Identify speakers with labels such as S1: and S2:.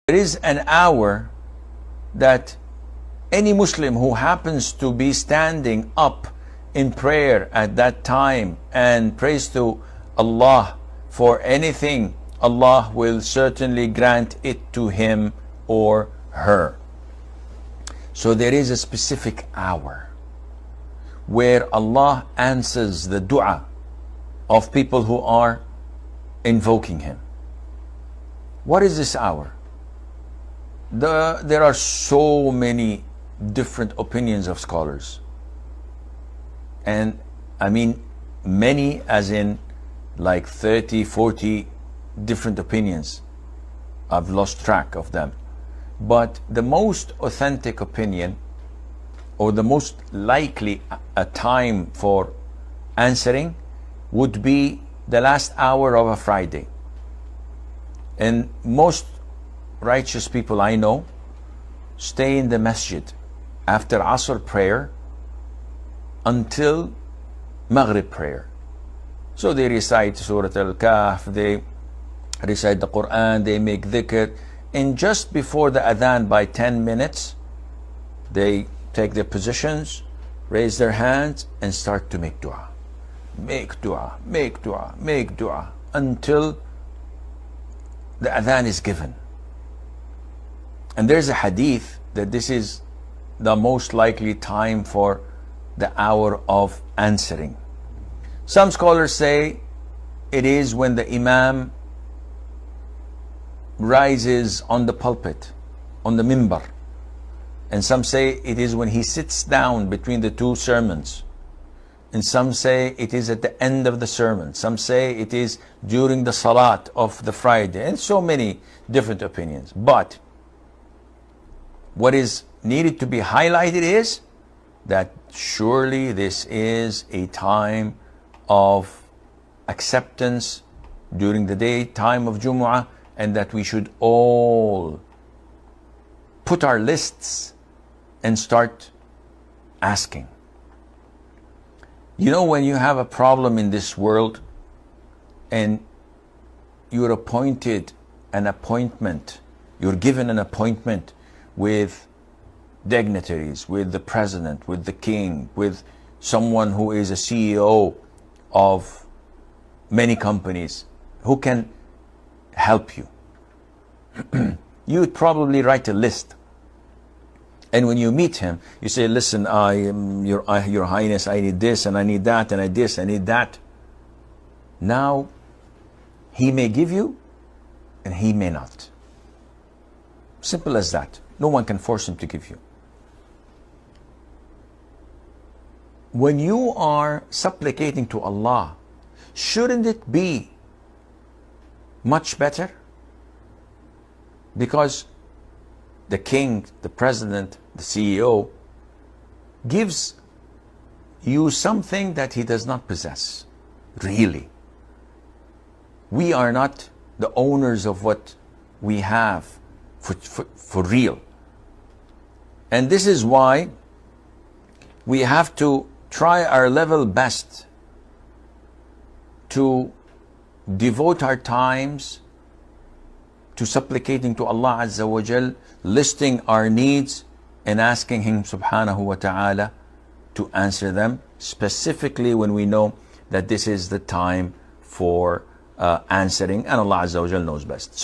S1: There is an hour that any Muslim who happens to be standing up in prayer at that time and prays to Allah for anything, Allah will certainly grant it to him or her. So there is a specific hour where Allah answers the dua of people who are invoking him. What is this hour? There are so many different opinions of scholars, and I mean many as in like 30, 40 different opinions. I've lost track of them, but the most authentic opinion, or the most likely a time for answering, would be the last hour of a Friday. And most righteous people I know stay in the masjid after Asr prayer until Maghrib prayer. So they recite Surah Al-Kahf, they recite the Quran, they make dhikr, and just before the adhan by 10 minutes they take their positions, raise their hands and start to make dua. Make dua, make dua, make dua until the adhan is given. And there's a hadith that this is the most likely time for the hour of answering. Some scholars say it is when the Imam rises on the pulpit, on the mimbar. And some say it is when he sits down between the two sermons. And some say it is at the end of the sermon. Some say it is during the salat of the Friday. And so many different opinions. But what is needed to be highlighted is that surely this is a time of acceptance during the day, time of Jumu'ah, and that we should all put our lists and start asking. You know, when you have a problem in this world and you're appointed an appointment, you're given an appointment with dignitaries, with the president, with the king, with someone who is a CEO of many companies who can help you. You would probably write a list. And when you meet him, you say, listen, Your Highness, I need this and I need that and I this, I need that. Now, he may give you and he may not. Simple as that. No one can force him to give you. When you are supplicating to Allah, shouldn't it be much better? Because the king, the president, the CEO gives you something that he does not possess. Really. We are not the owners of what we have for real. And this is why we have to try our level best to devote our times to supplicating to Allah Azza wa Jal, listing our needs and asking Him Subhanahu wa Ta'ala to answer them, specifically when we know that this is the time for answering, and Allah Azza wa Jal knows best.